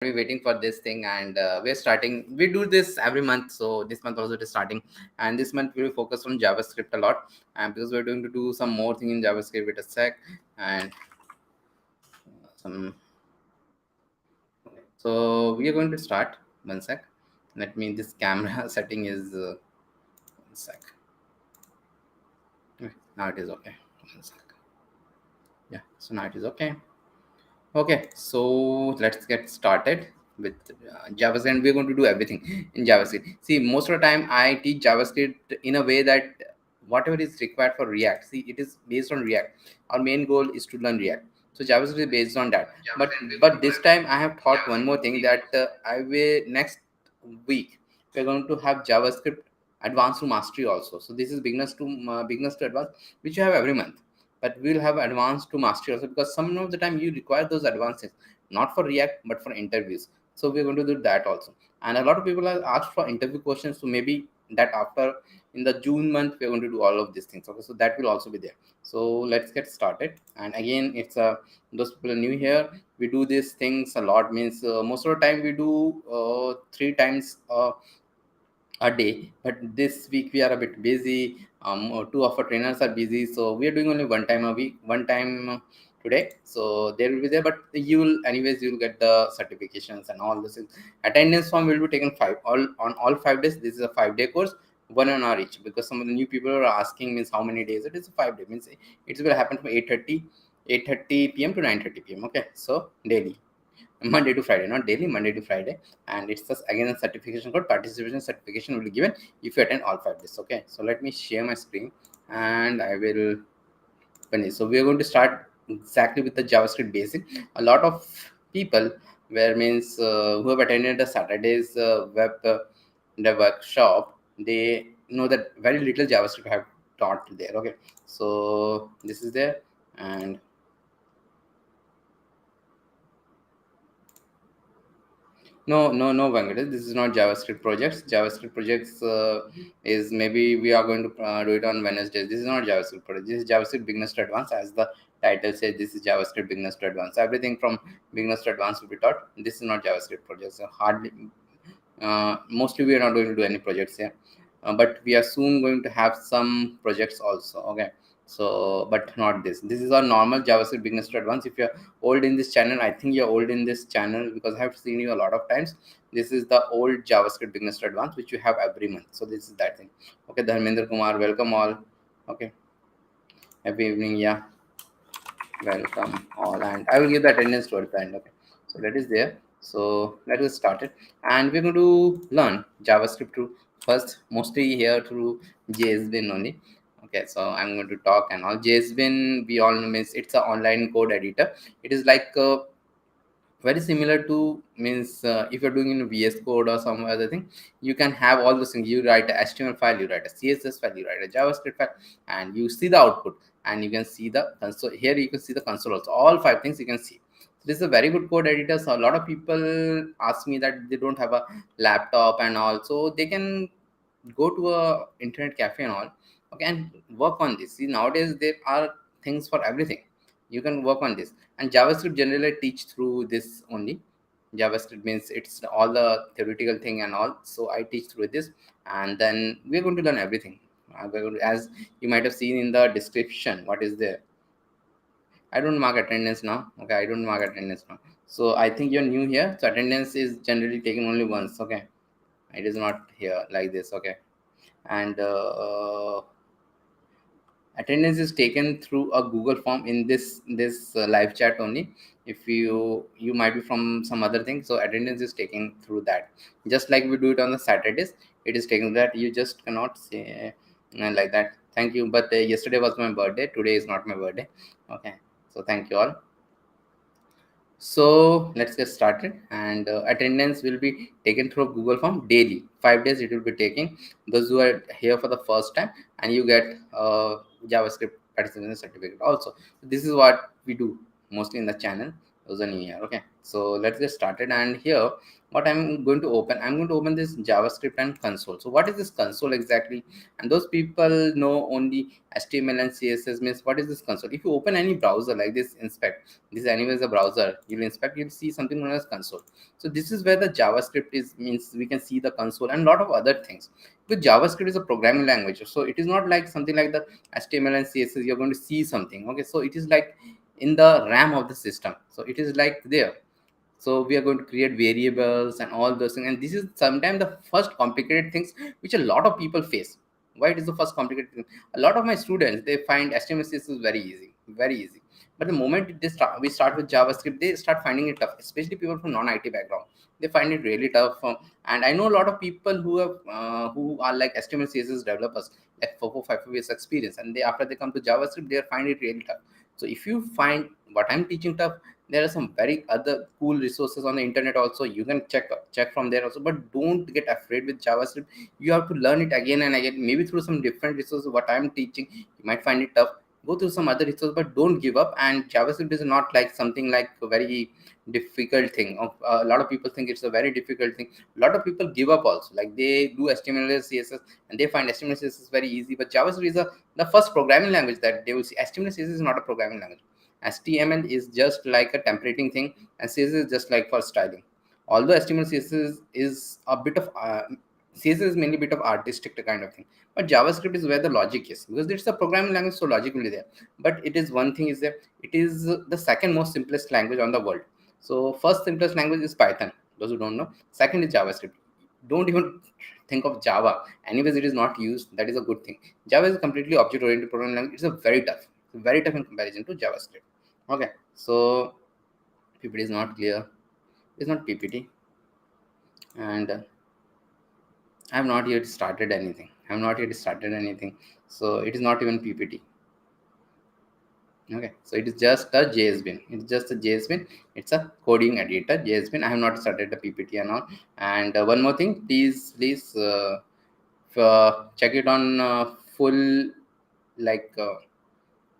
be waiting for this thing, and we're starting. We do this every month, so this month also it is starting, and this month we will focus on JavaScript a lot, and because we're going to do some more thing in JavaScript with a sec and some. So we are going to start. One sec. Let me. This camera setting is one sec. Okay, now it is okay. One sec. Yeah. So now it is okay. Okay, so let's get started with JavaScript. And we're going to do everything in JavaScript. See, most of the time I teach JavaScript in a way that whatever is required for React, see, it is based on React. Our main goal is to learn React. So JavaScript is based on that. But this time I have thought one more thing that I will next week we're going to have JavaScript advanced to mastery also. So this is beginners to advanced, which you have every month, but we'll have advanced to mastery also, because some of the time you require those advances not for React but for interviews. So we're going to do that also, and a lot of people have asked for interview questions, so maybe that after in the June month we're going to do all of these things. Okay, so that will also be there. So let's get started. And again, it's those people are new here, we do these things a lot, means most of the time we do 3 times a day, but this week we are a bit busy. Two of our trainers are busy, so we are doing only one time a week, one time today. So they will be there, but you will anyways, you will get the certifications and all this. Attendance form will be taken all 5 days. This is a 5-day course, 1 hour each, because some of the new people are asking, means how many days it is. 5 day means it will happen from 8:30 p.m. to 9:30 p.m. Okay, so daily, Monday to Friday, not daily, Monday to Friday. And it's just again a certification code. Participation certification will be given if you attend all 5 days. Okay, so let me share my screen and I will finish. So we are going to start exactly with the JavaScript basic. A lot of people where means who have attended the Saturday's web the workshop, they know that very little JavaScript I have taught there. Okay, so this is there. And no, Venkatesh. This is not JavaScript projects. JavaScript projects is maybe we are going to do it on Wednesday. This is not JavaScript project. This is JavaScript Beginners to Advanced. As the title says, this is JavaScript Beginners to Advanced. Everything from Beginners to Advanced will be taught. This is not JavaScript projects. So hardly, mostly we are not going to do any projects here, but we are soon going to have some projects also. Okay, so but not this. This is our normal JavaScript Beginners to Advanced. If you're old in this channel, I think you're old in this channel because I have seen you a lot of times. This is the old JavaScript Beginners to Advanced, which you have every month. So this is that thing. Okay, Dharmendra Kumar, welcome all. Okay, happy evening. Yeah, welcome all, and I will give the attendance towards the end. Okay, so that is there. So let us start it, and we're going to learn JavaScript through first, mostly here through JSbin only. Okay, so I'm going to talk and all. JSbin, we all know, means it's an online code editor. It is like very similar to, means if you're doing in VS Code or some other thing, you can have all those things. You write a HTML file, you write a CSS file, you write a JavaScript file, and you see the output, and you can see the console. Here you can see the console also. All 5 things you can see. This is a very good code editor. So a lot of people ask me that they don't have a laptop and all, so they can go to a internet cafe and all. Okay, and work on this. See, nowadays there are things for everything. You can work on this. And JavaScript generally I teach through this only. JavaScript means it's all the theoretical thing and all, so I teach through this. And then we're going to learn everything. As you might have seen in the description, what is there. I don't mark attendance now. Okay, I don't mark attendance now. So I think you're new here, so attendance is generally taken only once. Okay, it is not here like this. Okay, and attendance is taken through a Google form in this live chat only. If you might be from some other thing, so attendance is taken through that, just like we do it on the Saturdays. It is taken that. You just cannot say like that. Thank you, but yesterday was my birthday, today is not my birthday. Okay, so thank you all. So let's get started. And attendance will be taken through Google form daily. 5 days it will be taking. Those who are here for the first time, and you get JavaScript participation certificate also. This is what we do mostly in the channel. was a new year. Okay, so let's get started. And here, what I'm going to open this JavaScript and console. So what is this console exactly? And those people know only HTML and CSS. Means what is this console? If you open any browser like this, inspect, this is anyways a browser, you'll inspect, you'll see something known as console. So this is where the JavaScript is, means we can see the console and a lot of other things. But JavaScript is a programming language, so it is not like something like the HTML and CSS you're going to see something. Okay, so it is like in the RAM of the system, so it is like there. So we are going to create variables and all those things, and this is sometimes the first complicated things which a lot of people face. Why it is the first complicated thing? A lot of my students, they find HTML CSS is very easy, very easy. But the moment we start with JavaScript, they start finding it tough, especially people from non-IT background. They find it really tough. And I know a lot of people who are like HTML CSS developers, like 4 5 years experience, and they, after they come to JavaScript, they find it really tough. So if you find what I'm teaching tough, there are some very other cool resources on the internet also. You can check from there also, but don't get afraid with JavaScript. You have to learn it again and again, maybe through some different resources. What I'm teaching, you might find it tough, go through some other resources, but don't give up. And JavaScript is not like something like a very difficult thing. A lot of people think it's a very difficult thing. A lot of people give up also, like they do HTML and CSS and they find HTML CSS very easy, but JavaScript is the first programming language that they will see. HTML CSS is not a programming language. HTML is just like a templating thing, and CSS is just like for styling. Although HTML CSS is a bit of CSS is mainly a bit of artistic kind of thing, but JavaScript is where the logic is, because it's a programming language, so logic will be there. But it is one thing is that it is the second most simplest language on the world. So first simplest language is Python. Those who don't know, second is JavaScript. Don't even think of Java. Anyways, it is not used. That is a good thing. Java is a completely object-oriented programming language. It's a very tough in comparison to JavaScript. Okay, so PPT is not clear. It's not PPT, and I have not yet started anything. So it is not even PPT. Okay, so it is just a JSbin. It's just a JSbin. It's a coding editor JSbin. I have not started the PPT and all. And one more thing, please check it on full, like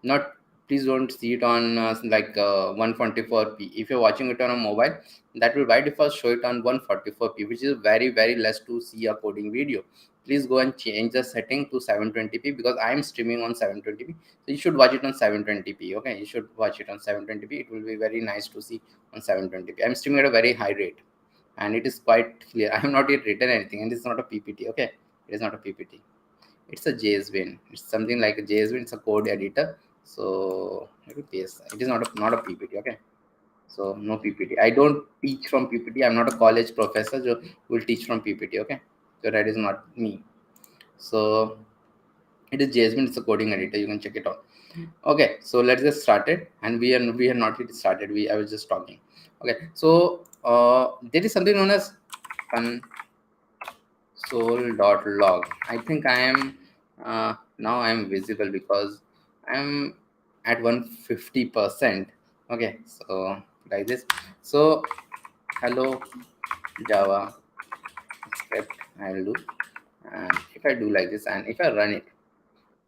not, please don't see it on 144p. If you're watching it on a mobile, that will by default show it on 144p, which is very less to see a coding video. Please go and change the setting to 720p, because I am streaming on 720p. So you should watch it on 720p. Okay, you should watch it on 720p. It will be very nice to see on 720p. I'm streaming at a very high rate, and it is quite clear. I have not yet written anything, and it's not a PPT. Okay, it is not a PPT. It's a JSbin. It's something like a JSbin. It's a code editor. So let me paste. It is not a PPT. Okay, so no PPT. I don't teach from PPT. I'm not a college professor who will teach from PPT. Okay, so that is not me. So it is JSbin. It's a coding editor. You can check it out. Okay, so let's get started. And we are not yet started. I was just talking. Okay, so there is something known as console.log. I think I am now I am visible because I am at 150%. Okay, so like this. So hello Java script I'll do, and if I do like this and if I run it,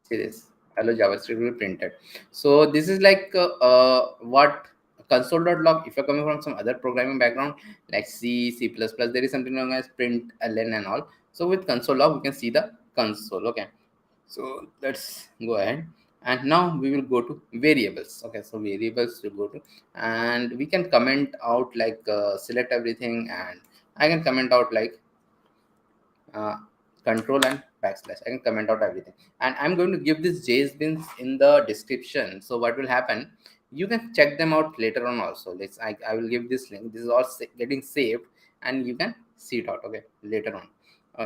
see this, hello JavaScript will be printed. So this is like what console.log. If you're coming from some other programming background like C++, there is something known as print ln and all. So with console.log we can see the console. Okay, so let's go ahead, and now we will go to variables. Okay, so variables will go to, and we can comment out like select everything, and I can comment out like control and backslash. I can comment out everything, and I'm going to give this JSbins in the description. So what will happen, you can check them out later on also. I will give this link. This is all getting saved, and you can see it out, okay, later on.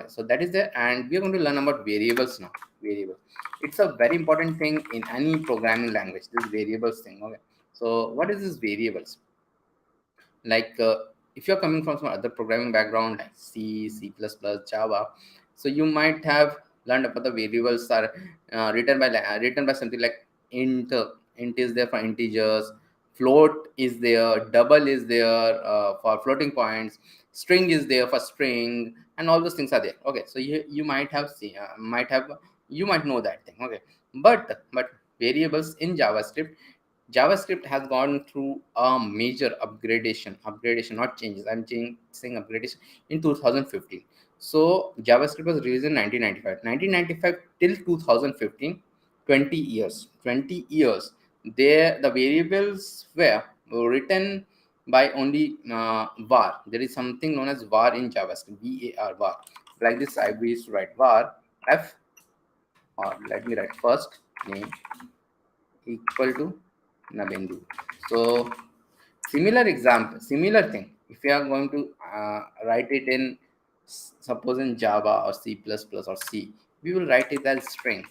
So that is there, and we are going to learn about variables now. Variable, it's a very important thing in any programming language, this variables thing. Okay, so what is this variables? Like if you're coming from some other programming background like C++, Java, so you might have learned about the variables are written by something like int is there for integers, float is there, double is there for floating points, string is there for string, and all those things are there. Okay, so you might have seen you might know that thing. Okay, but variables in JavaScript, JavaScript has gone through a major upgradation, not changes. I'm saying upgradation in 2015. So JavaScript was released in 1995. 1995 till 2015, 20 years. 20 years. There, the variables were written by only var. There is something known as var in JavaScript. var, var. Like this, I used to write var f, or let me write first name equal to Nabendu. So similar example, similar thing. If you are going to write it in, suppose in Java or C++ or C, we will write it as string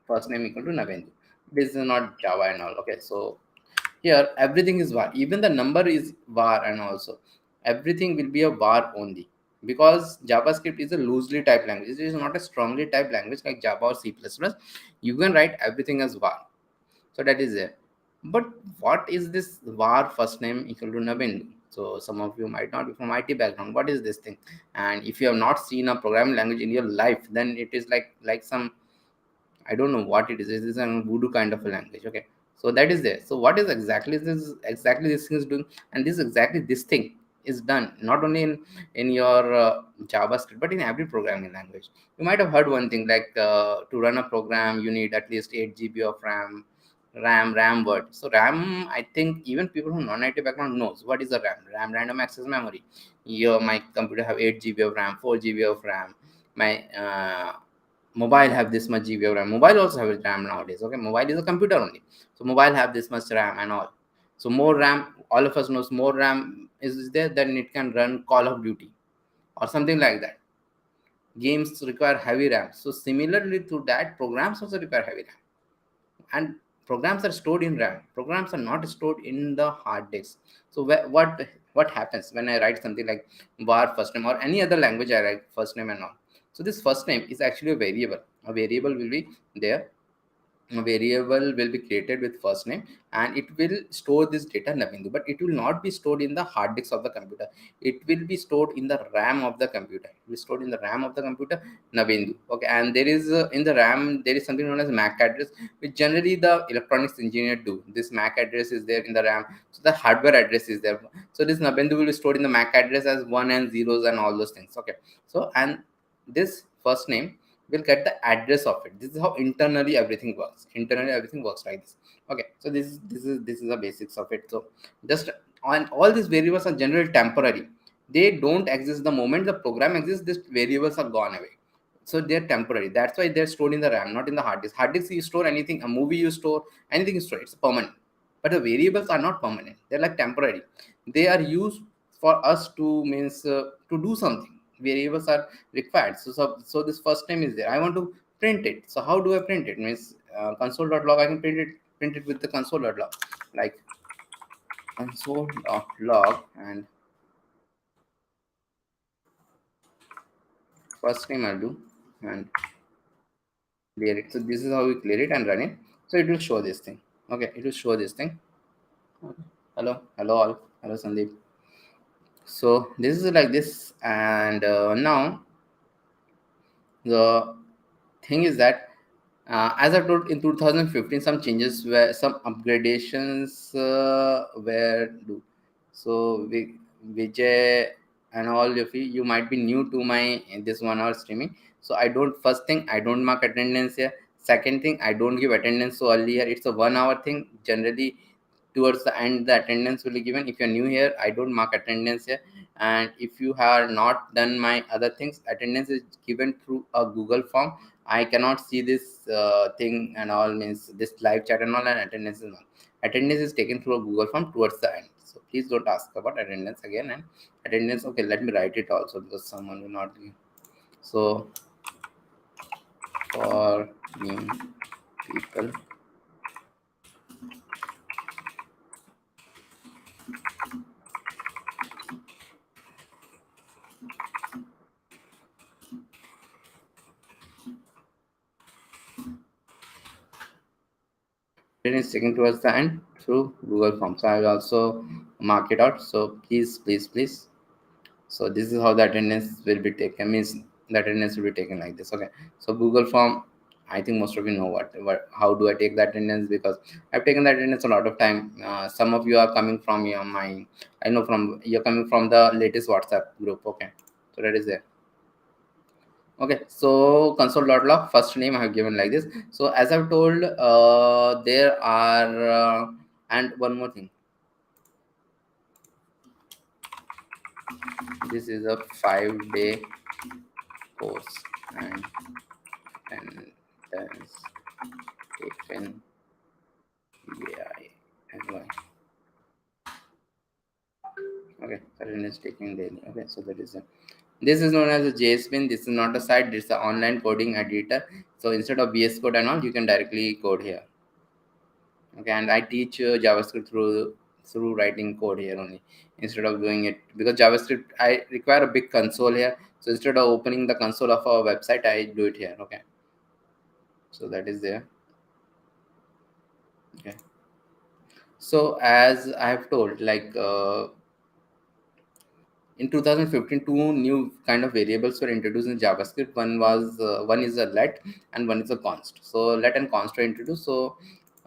first name equal to Nabendu. This is not Java and all. Okay, so here everything is var. Even the number is var, and also everything will be a var only, because JavaScript is a loosely typed language. It is not a strongly typed language like Java or C++. You can write everything as var. So that is there. But what is this var first name equal to Nabendu? So some of you might not be from IT background. What is this thing? And if you have not seen a programming language in your life, then it is like some, I don't know what it is. It is a voodoo kind of a language. Okay. So that is there. So what is exactly this thing is doing, and this exactly this thing is done not only in your JavaScript but in every programming language. You might have heard one thing like to run a program you need at least 8 GB of RAM word. So RAM, I think even people who non-IT background knows what is a RAM. RAM, random access memory. My computer have 8 GB of RAM, 4 GB of RAM. My mobile have this much GB of RAM. Mobile also have RAM nowadays. Okay, mobile is a computer only. So mobile have this much RAM and all. So more RAM, all of us knows more RAM is there, then it can run Call of Duty or something like that. Games require heavy RAM. So similarly to that, programs also require heavy RAM. And programs are stored in RAM. Programs are not stored in the hard disk. So what happens when I write something like var first name or any other language I write first name and all? So this first name is actually a variable. A variable will be there. A variable will be created with first name, and it will store this data Nabendu, but it will not be stored in the hard disk of the computer. It will be stored in the RAM of the computer. It will be stored in the RAM of the computer, Nabendu. Okay, and there is in the RAM there is something known as MAC address, which generally the electronics engineer do. This MAC address is there in the RAM, so the hardware address is there. So this Nabendu will be stored in the MAC address as one and zeros and all those things. Okay, so and this first name will get the address of it. This is how internally everything works. Internally everything works like this. Okay, so this is the basics of it. So just on all these variables are generally temporary. They don't exist the moment the program exists. These variables are gone away. So they're temporary. That's why they're stored in the RAM, not in the hard disk. Hard disk you store anything, a movie you store, anything you store, it's permanent. But the variables are not permanent. They're like temporary. They are used for us to means to do something. Variables are required. So this first name is there. I want to print it. So how do I print it? Means console.log. I can print it with the console.log, like console.log, and first name I'll do and clear it. So this is how we clear it and run it. So it will show this thing. Okay, it will show this thing. Okay. Hello all. Hello Sandeep. So this is like this, and now the thing is that as I told in 2015, some changes were some upgradations were do. So Vijay and all of you might be new to my this 1 hour streaming. So I don't, first thing, I don't mark attendance here. Second thing, I don't give attendance so earlier. It's a 1 hour thing. Generally towards the end the attendance will be given. If you're new here, I don't mark attendance here. And if you have not done my other things, attendance is given through a Google form. I cannot see this thing and all, means this live chat and all, and attendance is not. Attendance is taken through a Google form towards the end. So please don't ask about attendance again. And attendance, okay, let me write it also because someone will not be. So for new people, attendance is taken towards the end through Google form. So I will also mark it out. So please. So this is how the attendance will be taken. Means the attendance will be taken like this. Okay. So Google form I think most of you know what how do I take the attendance, because I've taken the attendance a lot of time. Some of you are coming from your my I know from you're coming from the latest WhatsApp group. Okay, so that is there. Okay, so console.log first name I have given like this. So as I've told, there are and one more thing. This is a 5-day course and that's taken AI and why. Okay, attendance taking daily. Okay, so that is a this is known as a JSbin. This is not a site, this is an online coding editor. So instead of VS Code and all, you can directly code here. Okay, and I teach JavaScript through writing code here only, instead of doing it, because JavaScript I require a big console here. So instead of opening the console of our website, I do it here. Okay, so that is there. Okay, so as I have told, like in 2015, two new kind of variables were introduced in JavaScript. One is a let and one is a const. So let and const were introduced. So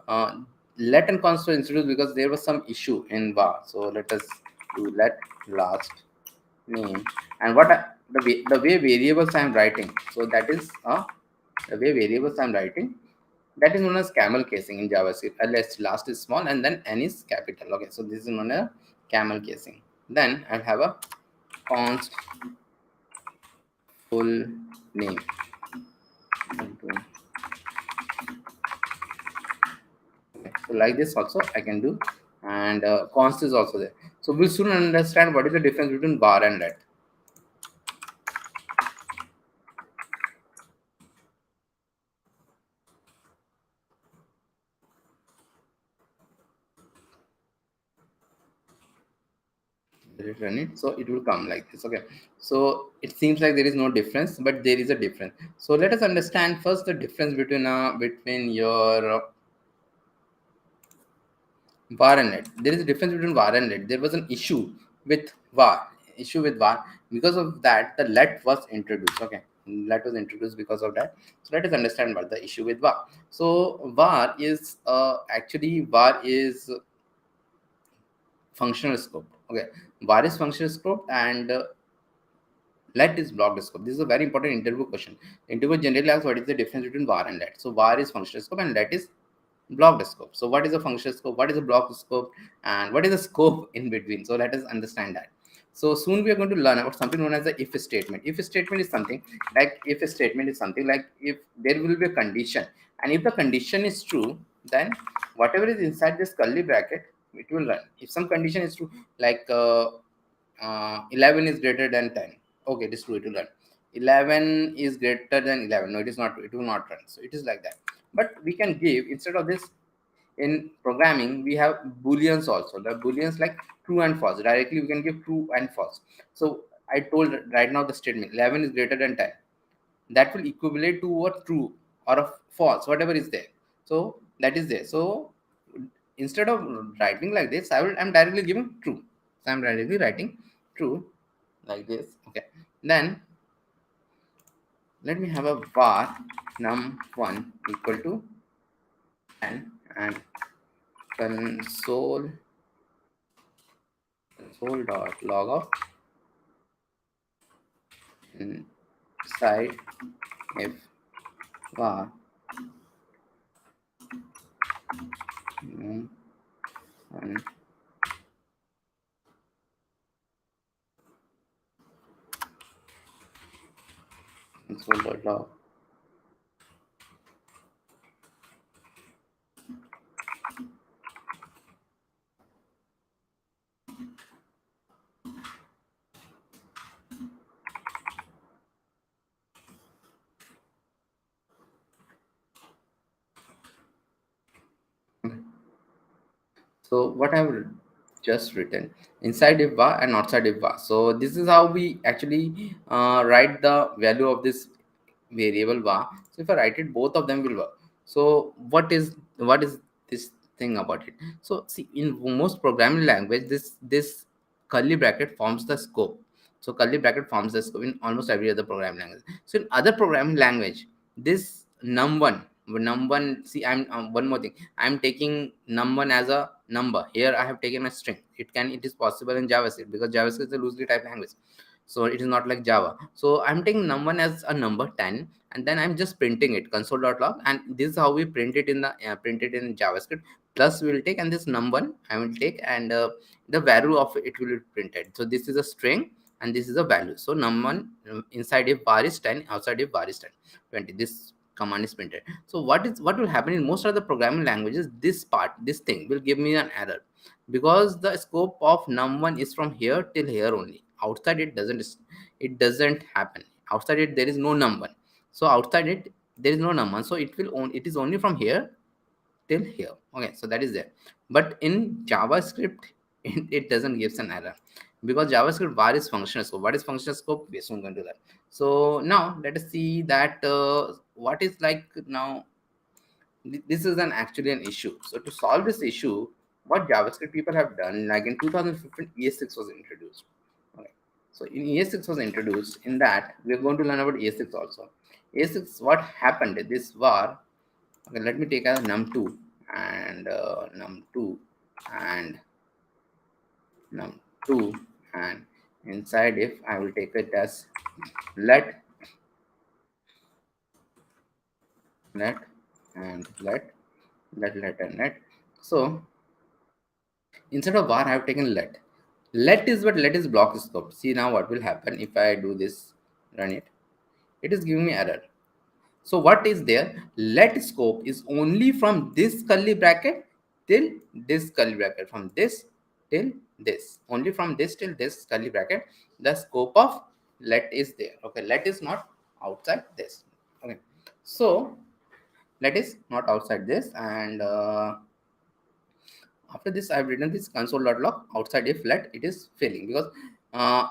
uh, let and const were introduced because there was some issue in var. So let us do let last name, and the way variables I am writing. So that is the way variables I am writing. That is known as camel casing in JavaScript. Unless last is small and then n is capital. Okay, so this is known as camel casing. Then I'll have a const full name. Okay, so like this also I can do, and const is also there. So we'll soon understand what is the difference between var and let. Let it run it, so it will come like this. Okay, so it seems like there is no difference, but there is a difference. So let us understand first the difference between your var and let. There is a difference between var and let. There was an issue with var. Because of that, the let was introduced. Okay, let was introduced because of that. So let us understand what the issue with var. So var is functional scope. Okay, var is functional scope and let is block scope. This is a very important interview question. Interview generally asks what is the difference between var and let. So var is functional scope and let is block scope. So what is a functional scope, what is a block scope, and what is the scope in between? So let us understand that. So soon we are going to learn about something known as the if statement. If statement is something like if there will be a condition, and if the condition is true, then whatever is inside this curly bracket, it will run. If some condition is true, like 11 is greater than 10, okay, it is true, it will run. 11 is greater than 11, no, it is not true, it will not run. So it is like that. But we can give, instead of this, in programming we have booleans also. The booleans like true and false, directly we can give true and false. So I told right now the statement 11 is greater than 10, that will equivalent to a true or a false, whatever is there. So that is there. So instead of writing like this, I'm directly giving true. So I'm directly writing true like this. Okay, then let me have a var num1 equal to 10 and console dot log of inside if var and console dot log. So what I've just written inside if var and outside if var. So this is how we actually write the value of this variable var. So if I write it, both of them will work. So what is this thing about it? So see, in most programming language, this curly bracket forms the scope. So curly bracket forms the scope in almost every other programming language. So in other programming language, this num1. See, I'm one more thing, I'm taking num1 as a number. Here I have taken a string. It is possible in JavaScript, because JavaScript is a loosely typed language, so it is not like Java. So I'm taking num1 as a number 10, and then I'm just printing it console.log, and this is how we print it in the print it in JavaScript. Plus we will take, and this num1 I will take, and the value of it will be printed. So this is a string, and this is a value. So num1 inside if var is 10, outside if var is 10 20, this command is printed. So what will happen in most of the programming languages, this thing will give me an error, because the scope of num1 is from here till here only. Outside it doesn't happen. Outside it there is no num1. So outside it there is no num1, so it is only from here till here. Okay, so that is there. But in JavaScript it doesn't give an error, because JavaScript var is functional scope. What is functional scope? We soon going to that. So now let us see that what is like now. This is actually an issue. So to solve this issue, what JavaScript people have done, like in 2015, ES6 was introduced. Okay. So in ES6 was introduced. In that, we are going to learn about ES6 also. ES6, what happened? This var. Okay, let me take as num2 and num2 and num2, and inside if I will take it as let and let and let. So instead of var I have taken let. Let is block scope. See now what will happen if I do this, run it. It is giving me error. So what is there? Let scope is only from this curly bracket till this curly bracket. From this till this. Only from this till this curly bracket. The scope of let is there. Okay, let is not outside this. Okay. So let is not outside this, and after this I've written this console.log outside if let it is failing, because uh,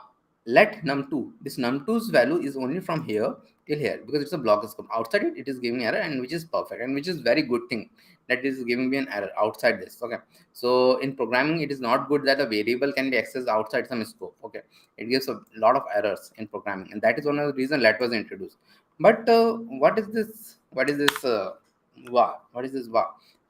let num2, this num2's value is only from here till here, because it's a block scope. Outside it is giving error, and which is perfect, and which is very good thing, that is giving me an error outside this. Okay, so in programming it is not good that a variable can be accessed outside some scope. Okay, it gives a lot of errors in programming, and that is one of the reasons let was introduced. But what is this var?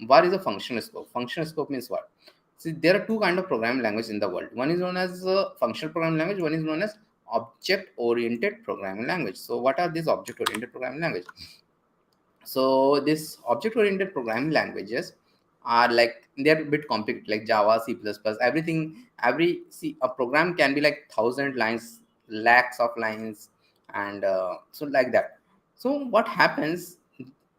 Var is a functional scope. Functional scope means what? See, there are two kind of programming language in the world. One is known as functional programming language. One is known as object-oriented programming language. So, what are these object-oriented programming language? So, this object-oriented programming languages are like, they're a bit complicated, like Java, C++, everything. See, a program can be like 1,000 lines, lakhs of lines, and so like that. So, what happens?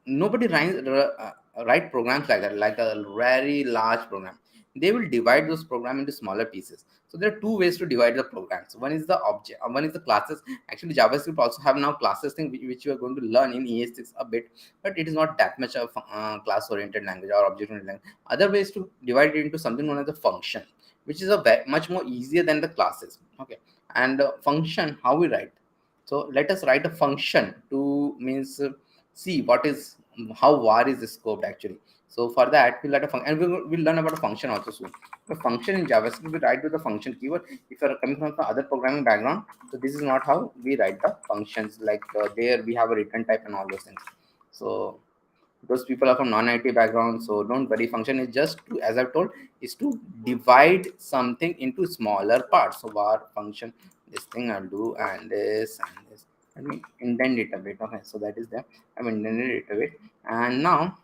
Nobody write programs like that, like a very large program. They will divide those program into smaller pieces. So there are two ways to divide the programs. One is the object, one is the classes. Actually JavaScript also have now classes thing, which you are going to learn in ES6 a bit, but it is not that much of class oriented language or object oriented language. Other ways to divide it into something known as a function, which is much more easier than the classes. Okay, and function, how we write. So let us write a function to means see what is, how var is scoped actually. So for that we'll write a function, and we'll learn about a function also soon. The function in JavaScript we write with the function keyword. If you are coming from the other programming background, so this is not how we write the functions. Like there we have a return type and all those things. So those people are from non-IT background, so don't worry. Function is just to, as I've told, is to divide something into smaller parts. So var function, this thing I'll do, and this and this. Let me indent it a bit. Okay, so that is there. I've indented it a bit, and now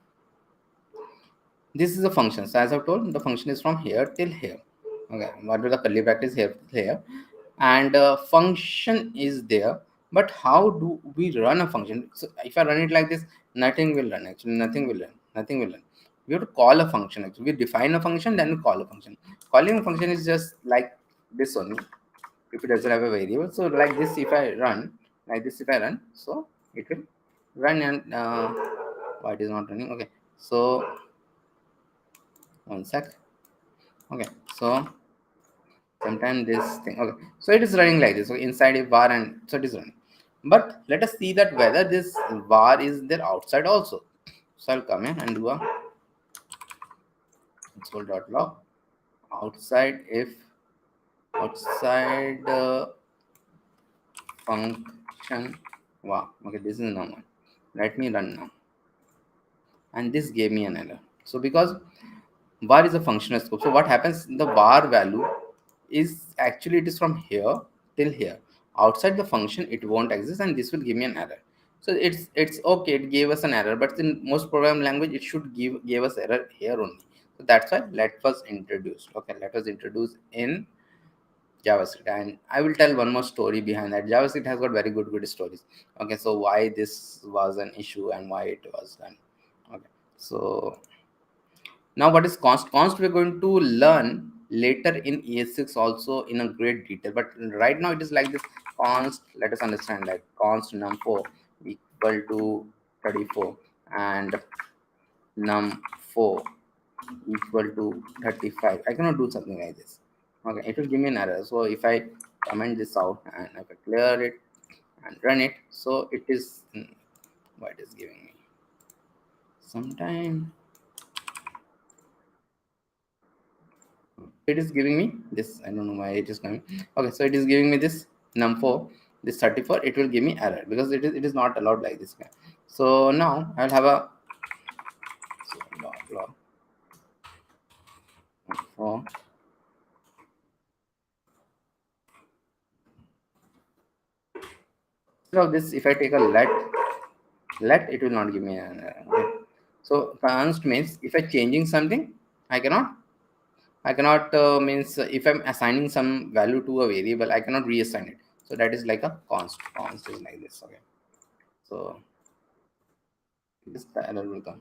this is a function. So as I've told, the function is from here till here. Okay, what are the curly brackets here till here, and function is there. But how do we run a function? So if I run it like this, nothing will run. Actually, nothing will run. Nothing will run. We have to call a function. Actually, we define a function, then we call a function. Calling a function is just like this only. If it doesn't have a variable, so like this, if I run like this, if I run, so it will run, and why it is not running? Okay, so one sec. Okay, so sometimes this thing. Okay, so it is running like this. So inside a var, and so it is running. But let us see that whether this var is there outside also. So I'll come in and do a console.log outside if outside function. Wow. Okay, this is now one. Let me run now. and this gave me an error. So because var is a functional scope, so what happens, the var value is actually, it is from here till here. Outside the function it won't exist, and this will give me an error. So it's okay, it gave us an error, but in most program language it should give us error here only. So that's why let was introduced. Okay, let was introduced in JavaScript, and I will tell one more story behind that. JavaScript has got very good stories. Okay, so why this was an issue and why it was done. Okay, so now what is const? Const we're going to learn later in ES6 also in a great detail. But right now it is like this: const. Let us understand that const num4 equal to 34 and num4 equal to 35. I cannot do something like this. Okay, it will give me an error. So if I comment this out and if I clear it and run it, so it is what it is giving me. Sometime it is giving me this. I don't know why it is coming. Okay, so it is giving me this num4, this 34. It will give me error because it is not allowed like this. So now I'll have a log for. Instead of this, if I take a let, it will not give me an error. Okay. So const means if I changing something, I cannot means if I'm assigning some value to a variable, I cannot reassign it. So that is like a const. Const is like this. Okay. So this the error will come.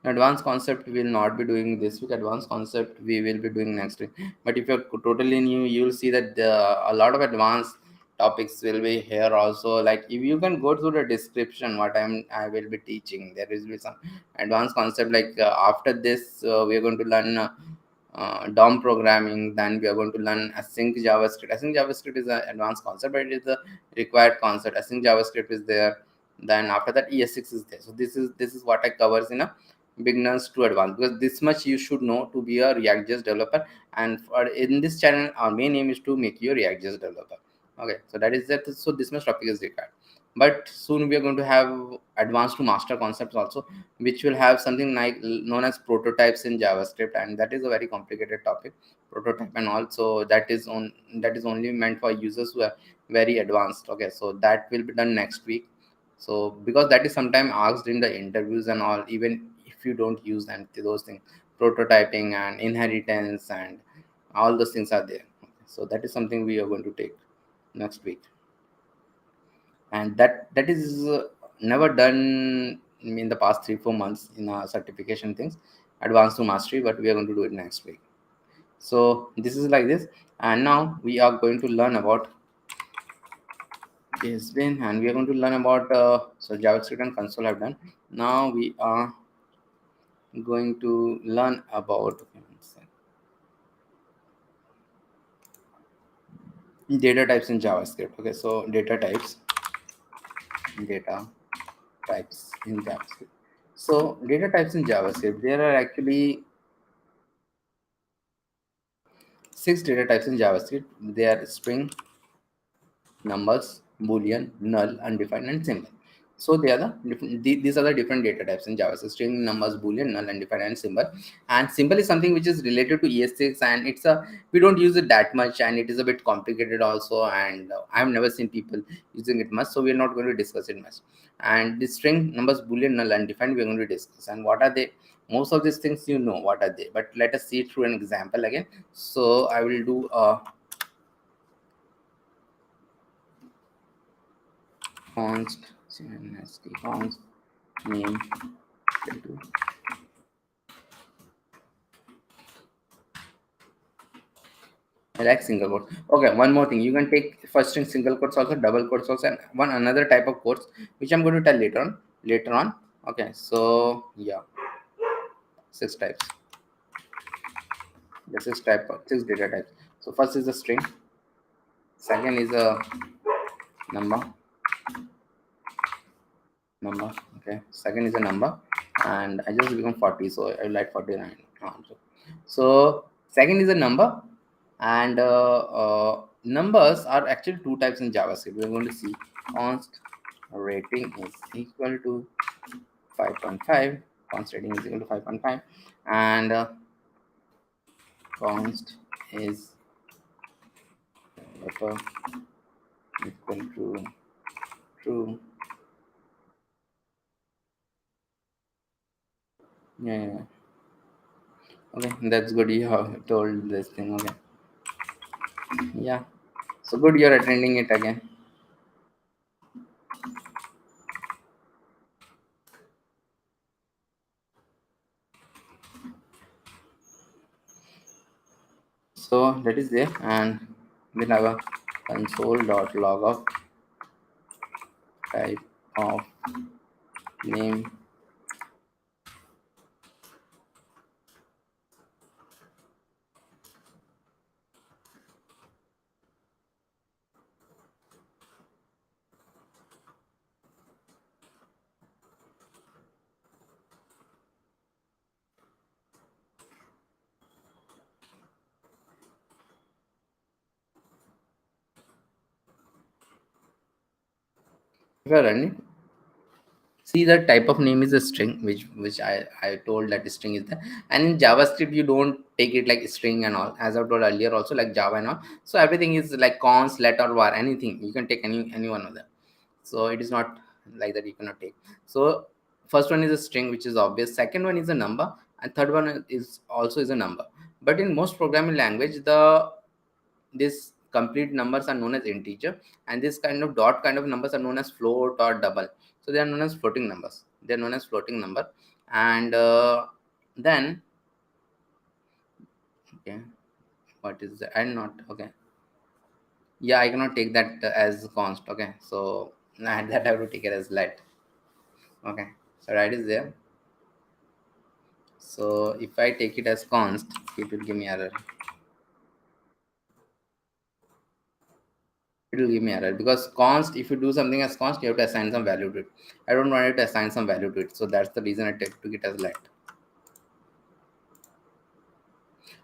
Advanced concept we will not be doing this week. Advanced concept we will be doing next week. But if you're totally new, you will see that a lot of advanced topics will be here also. Like if you can go through the description what I will be teaching, there will be some advanced concept. Like after this we are going to learn DOM programming. Then we are going to learn async JavaScript. Async JavaScript is an advanced concept, but it is a required concept. Async JavaScript is there. Then after that ES6 is there. So this is what I covers in a beginners to advanced, because this much you should know to be a React.js developer. And for in this channel our main aim is to make you a React.js developer. Okay, so that is that. So this much topic is required, but soon we are going to have advanced to master concepts also, which will have something like known as prototypes in JavaScript, and that is a very complicated topic, prototype. And also that is only meant for users who are very advanced. Okay, so that will be done next week. So because that is sometimes asked in the interviews and all, even if you don't use them, those things, prototyping and inheritance and all those things are there. So that is something we are going to take next week, and that is never done in the past 3-4 months in our certification things, advanced to mastery, but we are going to do it next week. So this is like this, and now we are going to learn about JSbins, and we are going to learn about so JavaScript and console have done. Now we are going to learn about data types in JavaScript. Okay, so data types in JavaScript. So data types in JavaScript, there are actually 6 data types in JavaScript. They are string, numbers, boolean, null, undefined, and symbol. So they are these are the different data types in JavaScript: string, numbers, boolean, null, undefined, and symbol. And symbol is something which is related to ES6, and we don't use it that much, and it is a bit complicated also. And I've never seen people using it much, so we're not going to discuss it much. And the string, numbers, boolean, null, undefined, we're going to discuss. And what are they? Most of these things you know what are they, but let us see through an example again. So I will do a const name into I like single quotes. Okay, one more thing. You can take first string single quotes also, double quotes also, and one another type of quotes, which I'm going to tell later on. Later on. Okay, so yeah, 6 types. This is type of 6 data types. So first is a string. Second is a number. Okay. Second is a number, and I just become 40, so I like 49. So second is a number, and numbers are actually 2 types in JavaScript. We're going to see const rating is equal to 5.5, const rating is equal to 5.5, and const is upper equal to true. Yeah. Okay, that's good. You have told this thing. Okay. Yeah. So good you're attending it again. So that is there, and we'll have a console.log of type of name. If you're running, see the type of name is a string, which I told that string is there. And in JavaScript, you don't take it like string and all, as I told earlier also, like Java and all. So everything is like const, let or var, anything. You can take any one of them. So it is not like that you cannot take. So first one is a string, which is obvious. Second one is a number, and third one is also is a number. But in most programming language, the these complete numbers are known as integer, and this kind of dot kind of numbers are known as float or double. So they are known as floating numbers. They are known as floating number. And then okay, what is the and not okay? Yeah, I cannot take that as const. Okay, so that I have to take it as let. Okay, so that is there. So if I take it as const, it will give me error. It will give me error because const, if you do something as const, you have to assign some value to it. I don't want it to assign some value to it, so that's the reason I took it as let.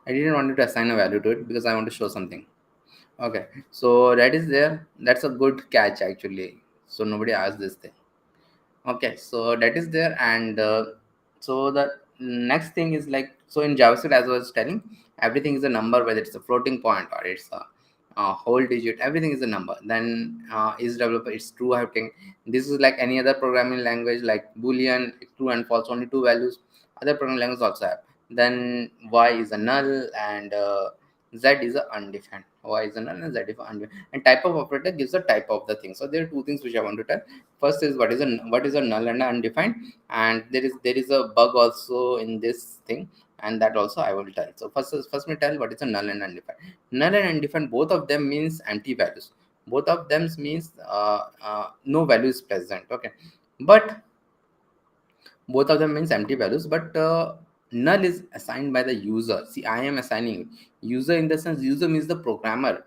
I didn't want it to assign a value to it because I want to show something. Okay, so that is there. That's a good catch actually. So nobody asked this thing. Okay, so that is there. And so the next thing is like, so in JavaScript, as I was telling, everything is a number, whether it's a floating point or it's a whole digit, everything is a number. Then is developer, it's true. I have taken this is like any other programming language, like Boolean, true and false, only two values. Other programming languages also have. Then y is a null, and z is a undefined. Y is a null and z is undefined. And type of operator gives a type of the thing. So there are two things which I want to tell. First is what is a null and undefined, and there is a bug also in this thing, and that also I will tell. So first we tell what is a null and undefined. Null and undefined, both of them means empty values. Both of them means no value is present. Okay, but both of them means empty values, but null is assigned by the user. See, I am assigning it. User, in the sense, user means the programmer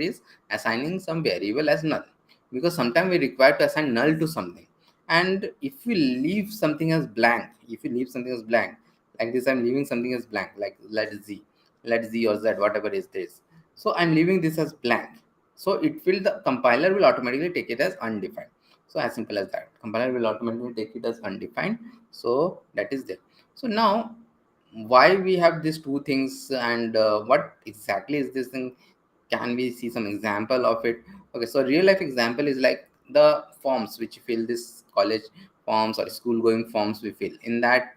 is assigning some variable as null, because sometimes we require to assign null to something. And if we leave something as blank, like this, I'm leaving something as blank, like let z or z, whatever is this. So I'm leaving this as blank, so the compiler will automatically take it as undefined. So as simple as that, compiler will automatically take it as undefined. So that is there. So now, why we have these two things, and what exactly is this thing? Can we see some example of it? Okay, so real life example is like the forms which you fill, this college forms or school going forms we fill. In that,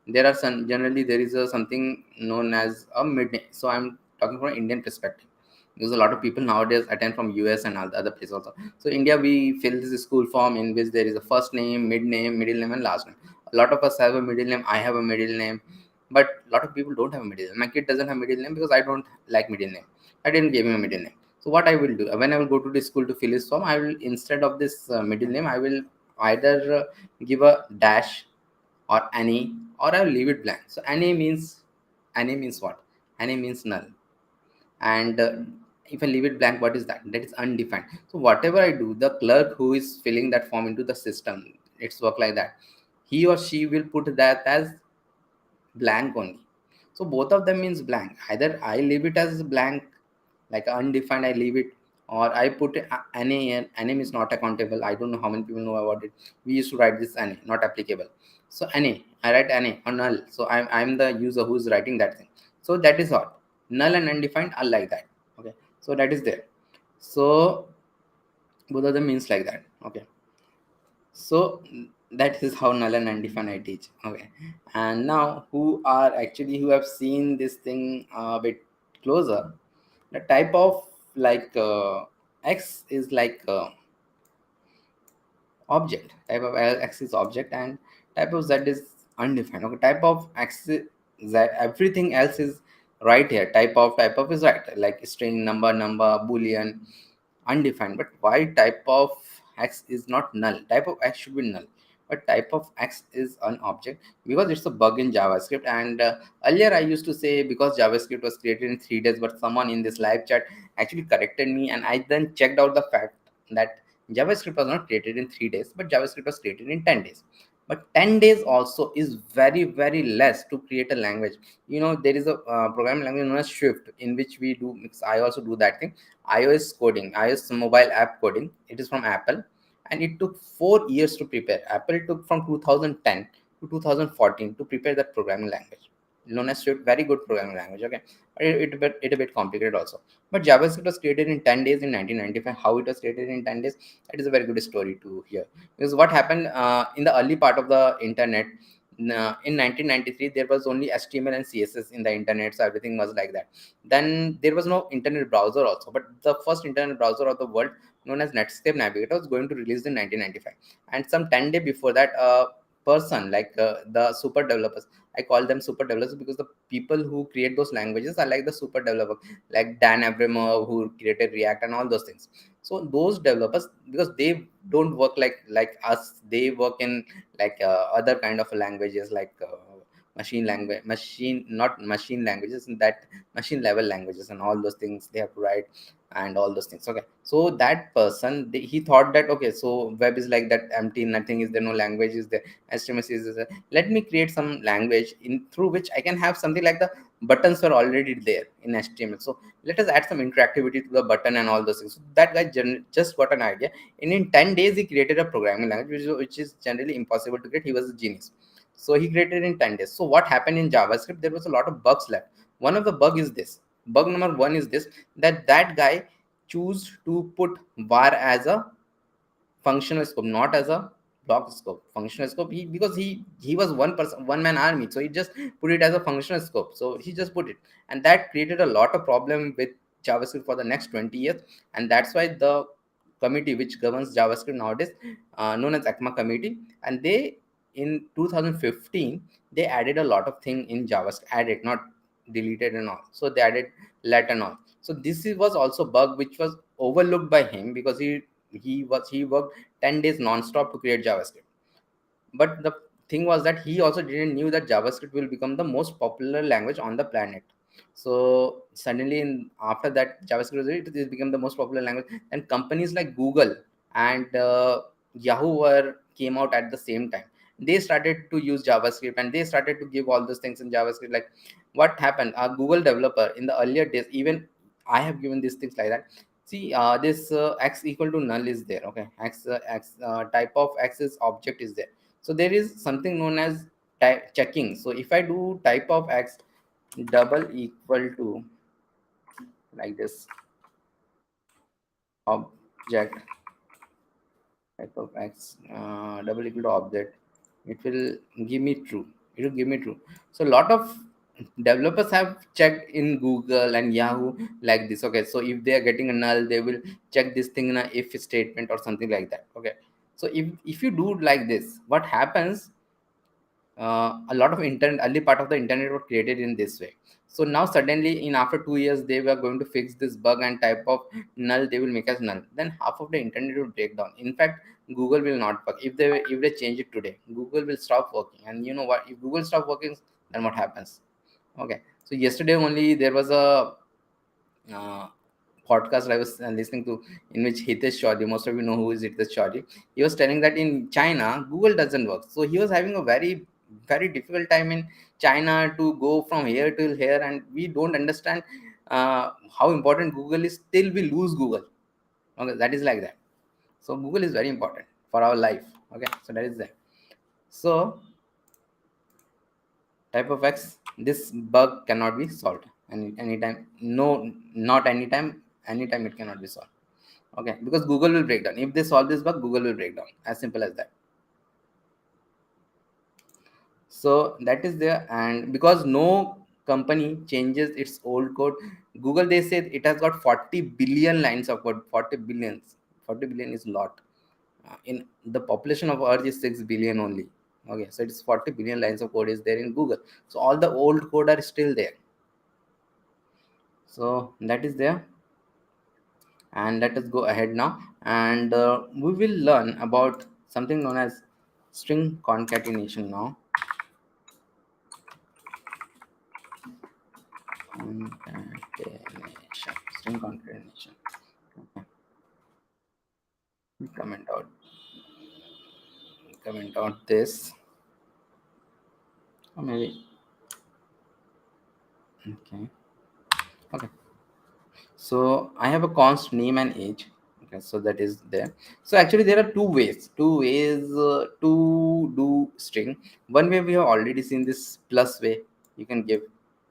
there are some, generally there is a something known as a mid. So I'm talking from an Indian perspective, because a lot of people nowadays attend from US and all the other places also. So India, we fill this school form in which there is a first name, mid name, middle name, and last name. A lot of us have a middle name. I have a middle name, but a lot of people don't have a middle name. My kid doesn't have middle name because I don't like middle name. I didn't give him a middle name. So what I will do, when I will go to the school to fill his form, I will, instead of this middle name, I will either give a dash or any, or I will leave it blank. So any means what? Any means null. And if I leave it blank, what is that? That is undefined. So whatever I do, the clerk who is filling that form into the system, it's work like that. He or she will put that as blank only. So both of them means blank. Either I leave it as blank, like undefined, I leave it, or I put NA and NM is not accountable. I don't know how many people know about it. We used to write this NA, not applicable. So NA, I write NA or null. So I'm the user who's writing that thing. So that is what null and undefined are like that. Okay, so that is there. So both of them means like that. Okay, so that is how null and undefined I teach. Okay, and now who have seen this thing a bit closer, the type of like x is like object, type of x is object, and type of z is undefined. Okay, type of x z, everything else is right here. Type of is right, like string, number, boolean, undefined. But why type of x is not null? Type of x should be null, but type of x is an object, because it's a bug in JavaScript. And earlier I used to say because JavaScript was created in 3 days, but someone in this live chat actually corrected me, and I then checked out the fact that JavaScript was not created in 3 days, but JavaScript was created in 10 days. But 10 days also is very, very less to create a language. There is a programming language known as Swift, in which we do, I also do that thing, iOS coding, iOS mobile app coding. It is from Apple, and it took 4 years to prepare. Apple took from 2010 to 2014 to prepare that programming language known as Swift. Very good programming language. Okay, but it a bit complicated also. But JavaScript was created in 10 days in 1995. How it was created in 10 days? It is a very good story to hear. Because what happened in the early part of the internet, in 1993, there was only HTML and CSS in the internet, so everything was like that. Then there was no internet browser also, but the first internet browser of the world, known as Netscape Navigator, was going to release in 1995. And some 10 days before that, a person like the super developers, I call them super developers because the people who create those languages are like the super developer, like Dan Abramov, who created React and all those things. So those developers, because they don't work like us, they work in like other kind of languages, like machine language, machine not machine languages, that machine level languages and all those things they have to write, and all those things. Okay, so that person, he thought that, okay, so web is like that, empty, nothing is there, no language is there, HTML is there. Let me create some language in through which I can have something like the buttons were already there in HTML. So let us add some interactivity to the button and all those things. So that guy just got an idea, and in 10 days he created a programming language, which is generally impossible to create. He was a genius. So he created in 10 days. So what happened in JavaScript? There was a lot of bugs left. One of the bug is this. Bug number one is this, that guy choose to put var as a functional scope, not as a block scope. Functional scope, because he was one person, one man army, so he just put it as a functional scope. So he just put it, and that created a lot of problem with JavaScript for the next 20 years. And that's why the committee which governs JavaScript nowadays, known as ECMA committee, and they in 2015 they added a lot of thing in JavaScript, added, not deleted and all. So they added let and all. So was also bug which was overlooked by him, because he worked 10 days non-stop to create JavaScript. But the thing was that he also didn't knew that JavaScript will become the most popular language on the planet. So suddenly, after that JavaScript it became the most popular language, and companies like Google and Yahoo were came out at the same time. They started to use JavaScript, and they started to give all those things in JavaScript. Like, what happened, a Google developer in the earlier days, even I have given these things like that. See, this x equal to null is there. Okay, x type of x is object is there. So there is something known as type checking. So if I do type of x double equal to like this, object type of x double equal to object, it will give me true. It will give me true. So a lot of developers have checked in Google and Yahoo like this. Okay, so if they are getting a null, they will check this thing in a if statement or something like that. Okay, so if you do like this, what happens, a lot of internet, early part of the internet were created in this way. So now suddenly, in after 2 years, they were going to fix this bug, and type of null they will make as null. Then half of the internet will break down. In fact, Google will not work. If they change it today, Google will stop working. And you know what, if Google stop working, then what happens? Okay, so yesterday only there was a uh, podcast I was listening to, in which Hitesh Chaudhary, most of you know who is Hitesh Chaudhary, he was telling that in China, Google doesn't work. So he was having a very, very difficult time in China to go from here to here, and we don't understand how important Google is. Still, we lose Google. Okay, that is like that. So Google is very important for our life. Okay, so that is that. So type of X, this bug cannot be solved anytime. No, not anytime. Anytime it cannot be solved. Okay, because Google will break down. If they solve this bug, Google will break down. As simple as that. So that is there, and because no company changes its old code, Google, they say it has got 40 billion lines of code. 40 billions. 40 billion is a lot. In the population of Earth is 6 billion only. Okay, so it's 40 billion lines of code is there in Google. So all the old code are still there. So that is there. And let us go ahead now, and we will learn about something known as string concatenation now. Concatenation, string concatenation. Okay. Comment out, comment out this, or maybe okay. Okay, so I have a const name and age. Okay, so that is there. So actually there are two ways to do string. One way we have already seen, this plus way you can give.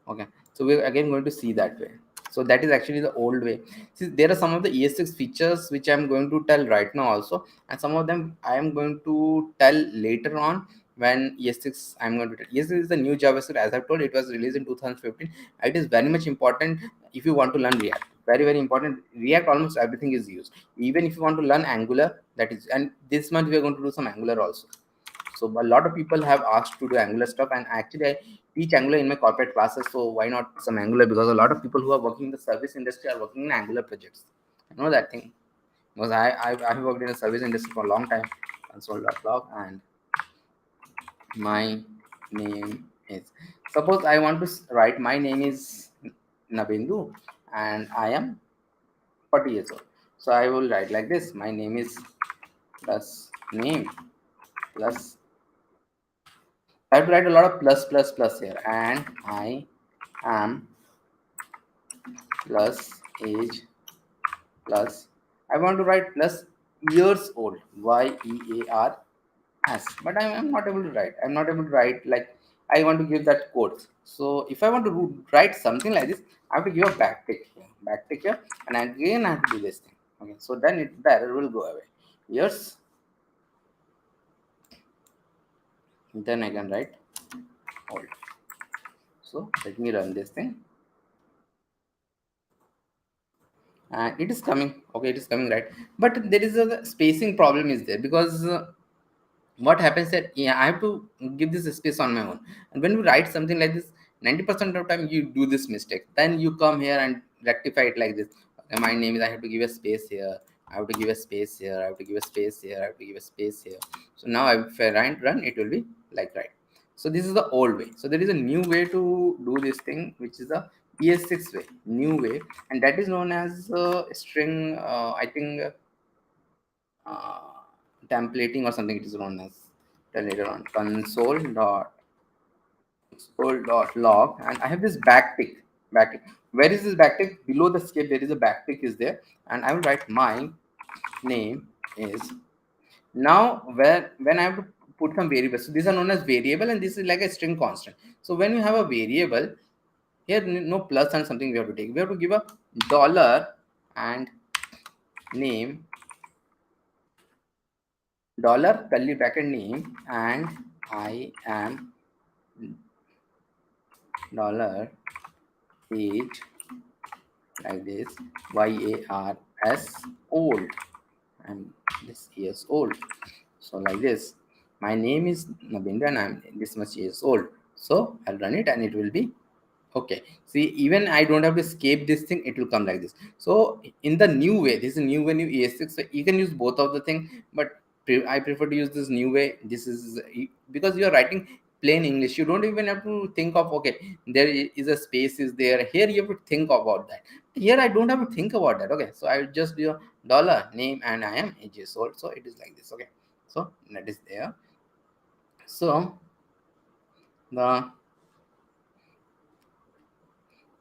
Okay, so we're again going to see that way. So that is actually the old way. See, there are some of the ES6 features which I'm going to tell right now also, and some of them I am going to tell later on when ES6 I'm going to tell. ES6 is the new JavaScript. As I've told, it was released in 2015. It is very much important if you want to learn React. Very, very important. React, almost everything is used. Even if you want to learn Angular, that is, and this month we are going to do some Angular also. So a lot of people have asked to do Angular stuff, and actually I teach Angular in my corporate classes. So why not some Angular? Because a lot of people who are working in the service industry are working in Angular projects. I know that thing because I have worked in the service industry for a long time. Console.log, and my name is, suppose I want to write my name is Nabindu and I am 40 years old. So I will write like this: my name is plus name plus, I have to write a lot of plus here, and I am plus age plus, I want to write plus years old, YEARS, but I'm not able to write. I'm not able to write like I want to give that code. So if I want to write something like this, I have to give a backtick here, and again I have to do this thing. Okay, so then the error will go away. Years, then I can write old. So let me run this thing. And it is coming. Okay, it is coming, right? But there is a spacing problem is there, because what happens that, yeah, I have to give this space on my own, and when you write something like this, 90% of the time you do this mistake. Then you come here and rectify it like this. Okay, my name is, I have to give a space here, I have to give a space here, I have to give a space here, I have to give a space here. So now if I run, it will be like, right. So this is the old way. So there is a new way to do this thing, which is the ES6 way, new way, and that is known as string, I think, uh, templating or something it is known as. Then later on, console.log, and I have this backtick. Where is this backtick? Below the skip there is a backtick is there, and I will write my name is. Now where, when I have to put some variables, so these are known as variable, and this is like a string constant. So when you have a variable here, no plus and something we have to take, we have to give a dollar and name, dollar curly bracket name, and I am dollar age, like this, YARS old, and this years old. So like this, my name is Nabinda and I'm this much years old. So I'll run it and it will be okay. See, even I don't have to escape this thing, it will come like this. So in the new way, this is a new way, new ES6, so you can use both of the thing, but I prefer to use this new way. This is because you are writing plain English, you don't even have to think of, okay, there is a space is there. Here you have to think about that. Here I don't have to think about that. Okay, so I will just do a dollar name and I am ages old. So it is like this. Okay, so that is there. So the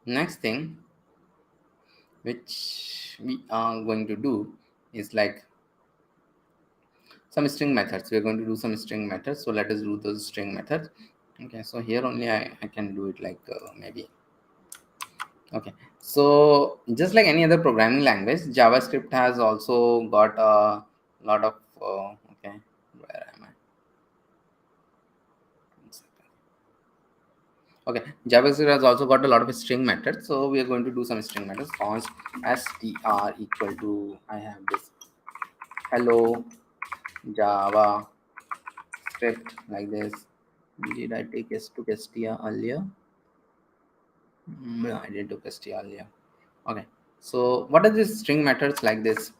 next thing which we are going to do is like some string methods. We're going to do some string methods. So let us do those string methods. Okay, so here only I can do it like maybe. Okay, so just like any other programming language, JavaScript has also got a lot of okay, where am I? Okay, JavaScript has also got a lot of string methods. So we are going to do some string methods. Const str equal to, I have this hello Java script like this. Did I take s to str earlier? No, I didn't do str earlier. Okay, so what are these string methods like this?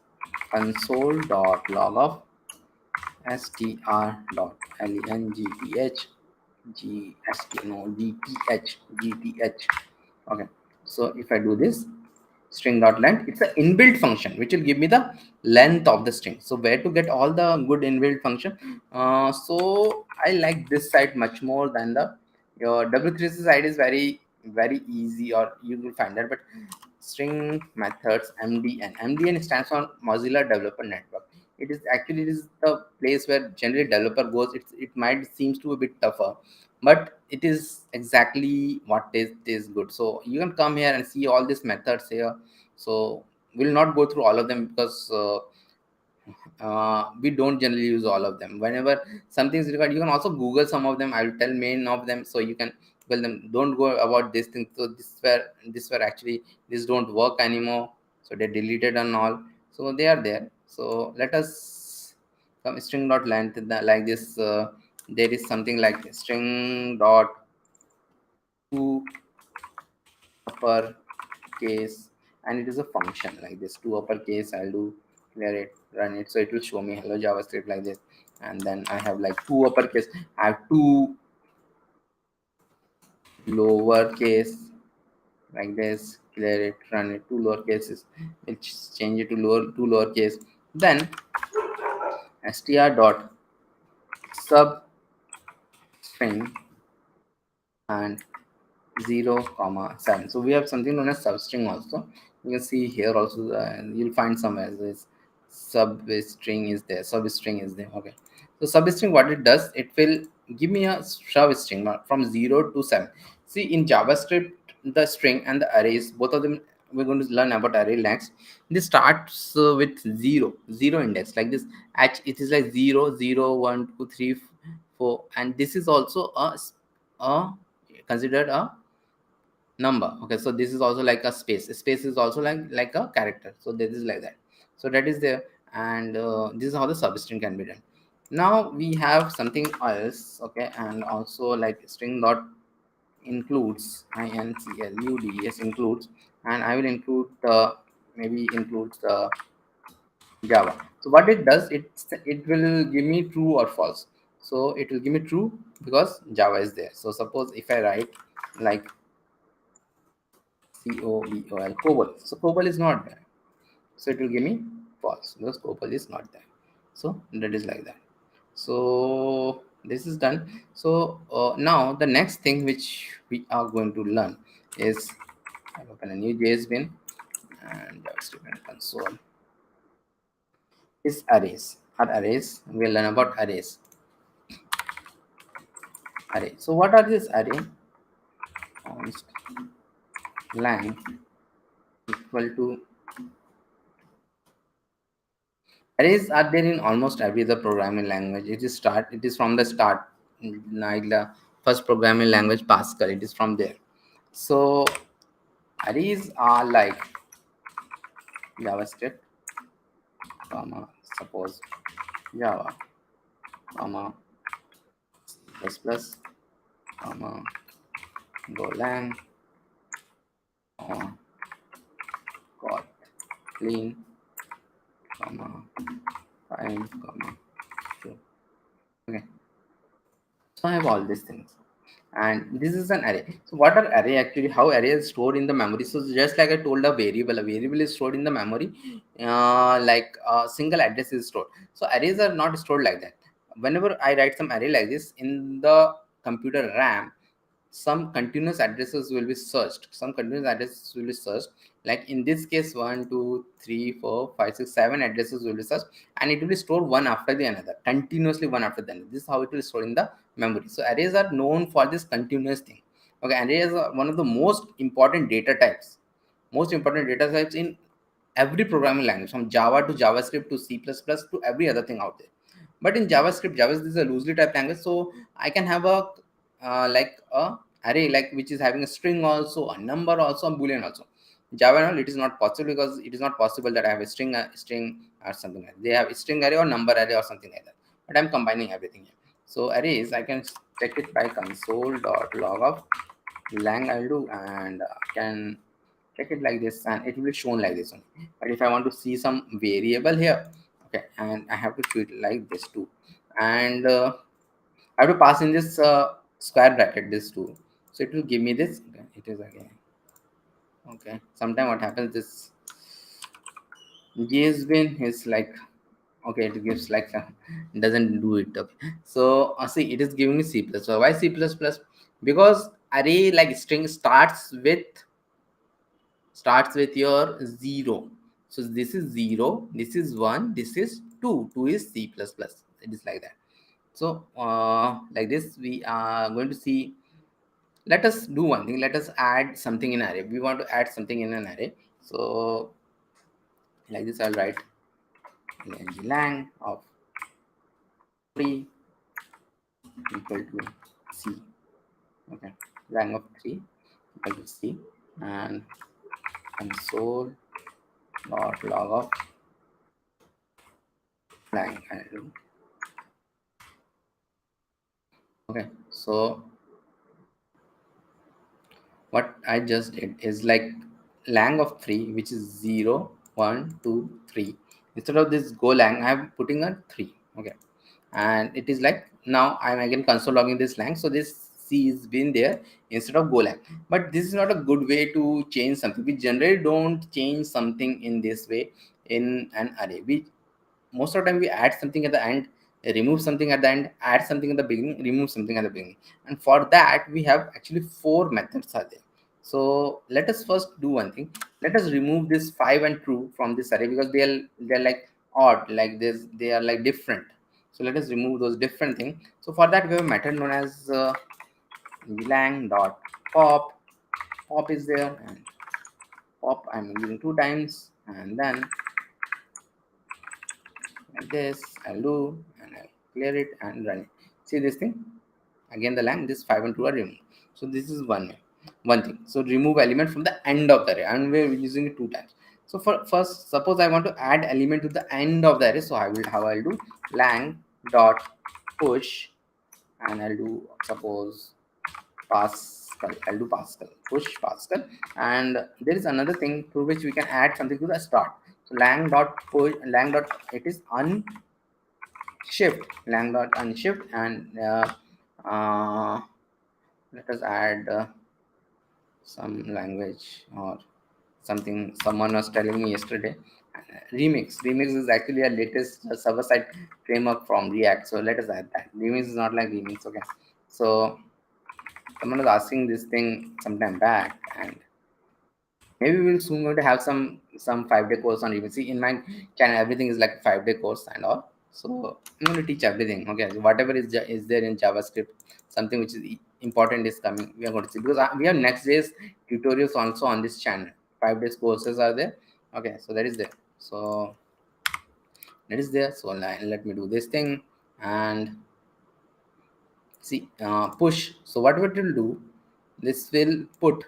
Console dot log of str dot length gst no gth. Okay, so if I do this string dot length, it's an inbuilt function which will give me the length of the string. So where to get all the good inbuilt function? So I like this side much more than the your w3c side is very easy, or you will find that. But string methods, mdn stands for Mozilla Developer Network. It is the place where generally developer goes. It might seems to be a bit tougher, but it is exactly what is good. So you can come here and see all these methods here. So we'll not go through all of them because we don't generally use all of them. Whenever something is required, you can also Google some of them. I will tell main of them, so you can Google them. Don't go about this thing. So this were actually this don't work anymore. So they deleted and all. So they are there. So let us some string dot length like this. There is something like string dot to upper case, and it is a function like this. To uppercase, I'll do clear it, run it, so it will show me hello JavaScript like this. And then I have like two uppercase, I have two lowercase like this, clear it, run it. Two lower cases, which change it to two lowercase. Then str dot sub string and 0, 7. So we have something known as substring also. You can see here also you'll find somewhere this substring is there. Substring is there. Okay. So substring, what it does, it will give me a substring from 0 to 7. See, in JavaScript, the string and the arrays, both of them, we're going to learn about array next. This starts with zero index like this. It is like 0, 0, 1, 2, 3, 4, and this is also a considered a number. Okay, so this is also like a space is also like a character. So this is like that. So that is there. And this is how the substring can be done. Now we have something else. Okay, and also like string dot includes, includes, includes, and I will include the maybe includes the Java. So what it does, it will give me true or false. So it will give me true because Java is there. So suppose if I write like COBOL. So COBOL is not there. So it will give me false because COBOL is not there. So that is like that. So this is done. So now the next thing which we are going to learn is, I open a new JSbin and JavaScript console is arrays. Are arrays? We'll learn about arrays. Array. So what are these array? Const length equal to. Arrays are there in almost every other programming language. It is from the start, like the first programming language Pascal. It is from there. So arrays are like JavaScript, suppose Java, C++, Golang, Kotlin, Fine, true. Okay. So I have all these things, and this is an array. So what are array actually? How array is stored in the memory? So just like I told, a variable is stored in the memory, like a single address is stored. So arrays are not stored like that. Whenever I write some array like this in the computer RAM, some continuous addresses will be searched. Like in this case, 1, 2, 3, 4, 5, 6, 7 addresses will be searched, and it will be stored one after the another, continuously one after the other. This is how it will store in the memory. So arrays are known for this continuous thing. Okay, arrays are one of the most important data types. Most important data types in every programming language, from Java to JavaScript to C++ to every other thing out there. But in JavaScript is a loosely typed language, so I can have a like a array like which is having a string also, a number also, a boolean also. Java and all, it is not possible, because it is not possible that I have a string or something like that. They have a string array or number array or something like that. But I'm combining everything here. So arrays, I can check it by console.log of lang I'll do, and can check it like this, and it will be shown like this only. But if I want to see some variable here, okay, and I have to treat it like this too, and I have to pass in this square bracket, this too, so it will give me this. Okay, it is again okay. Sometime what happens, this JSbin is like, okay, it gives like doesn't do it. Okay, so see, it is giving me C plus. So why C plus plus? Because array like string starts with your 0. So this is 0, this is 1, this is 2. 2 is C plus plus. It is like that. So like this, we are going to see. Let us do one thing. Let us add something in array. We want to add something in an array. So like this, I'll write lang of 3 equal to C. Okay, lang of 3 equal to C, and console dot log of lang. I'll do. Okay, so what I just did is like lang of 3, which is 0, 1, 2, 3. Instead of this go lang, I am putting a 3. Okay, and it is like, now I'm again console logging this lang, so this C is been there instead of go lang. But this is not a good way to change something. We generally don't change something in this way in an array. We most of the time we add something at the end, remove something at the end, add something at the beginning, remove something at the beginning. And for that we have actually 4 methods are there. So let us first do one thing. Let us remove this 5 and true from this array, because they're like odd, like this, they are like different. So let us remove those different things. So for that we have a method known as lang dot pop. Pop is there, and pop I'm using 2 times, and then like this I'll do, and I'll clear it and run it. See this thing, again the lang, this 5 and 2 are removed. So this is one thing. So remove element from the end of the array, and we're using it 2 times. So for first, suppose I want to add element to the end of the array, so I'll do lang dot push, and I'll do suppose Pascal. I'll do Pascal, push Pascal. And there is another thing through which we can add something to the start. So lang dot push, lang dot, it is unshift, lang dot unshift, and let us add some language or something someone was telling me yesterday. Remix is actually a latest server-side framework from React, so let us add that. Remix is not like remix. Okay, so someone was asking this thing sometime back, and maybe we'll soon going to have some 5-day course on remix. See, in my channel everything is like 5-day course and all, so I'm going to teach everything. Okay, so whatever is there in JavaScript, something which is important is coming, we are going to see, because we have next day's tutorials also on this channel. 5 days courses are there. Okay, so that is there. So that is there. So let me do this thing and see push. So what it will do, this will put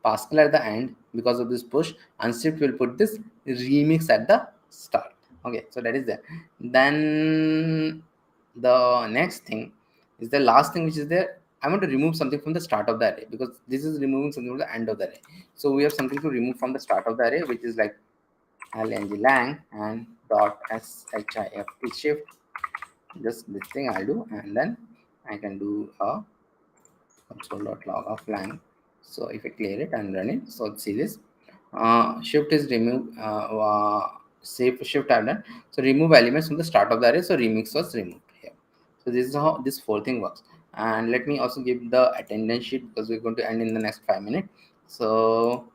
Pascal at the end. Because of this push, unshift will put this remix at the start. Okay, so that is there. Then the next thing is the last thing which is there. I want to remove something from the start of the array, because this is removing something from the end of the array. So we have something to remove from the start of the array, which is like lang and dot shift shift. Just this thing I'll do, and then I can do a console.log of lang. So if I clear it and run it, so see this shift is remove save shift I've done. So remove elements from the start of the array, so remix was removed here. So this is how this 4 thing works. And let me also give the attendance sheet, because we're going to end in the next 5 minutes. So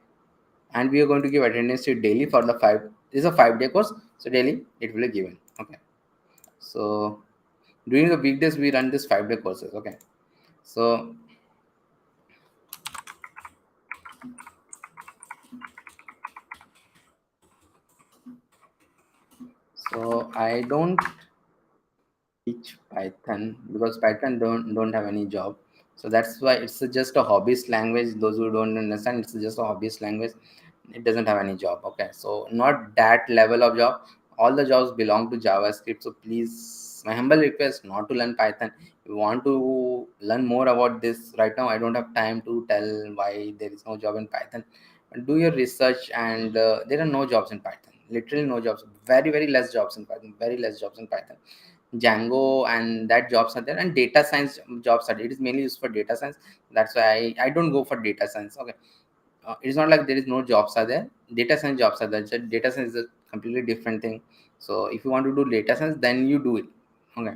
and we are going to give attendance to daily for the 5. This is a 5-day course, so daily it will be given. Okay, so during the weekdays we run this 5-day courses. Okay, so I don't teach Python because Python don't have any job. So that's why it's just a hobbyist language. Those who don't understand, it's just a hobbyist language. It doesn't have any job. Okay, so not that level of job. All the jobs belong to JavaScript. So please, my humble request not to learn Python. If you want to learn more about this right now, I don't have time to tell why there is no job in Python. Do your research, and there are no jobs in Python. Literally no jobs. Very less jobs in Python. Very less jobs in Python. Django and that jobs are there, and data science jobs are there. It is mainly used for data science. That's why I don't go for data science. Okay, it's not like there is no jobs are there. Data science jobs are there. So data science is a completely different thing. So if you want to do data science, then you do it. Okay,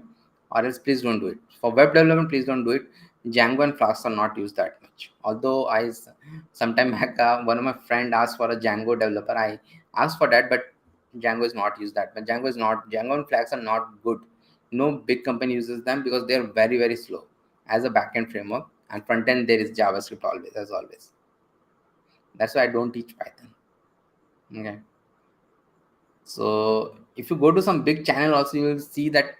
or else please don't do it. For web development, please don't do it. Django and Flask are not used that much. Although sometime back, one of my friend asked for a Django developer. I asked for that, but Django is not used that. But Django and Flask are not good. No big company uses them because they are very slow as a backend framework. And front end there is JavaScript always, as always. That's why I don't teach Python. Okay. So if you go to some big channel also, you will see that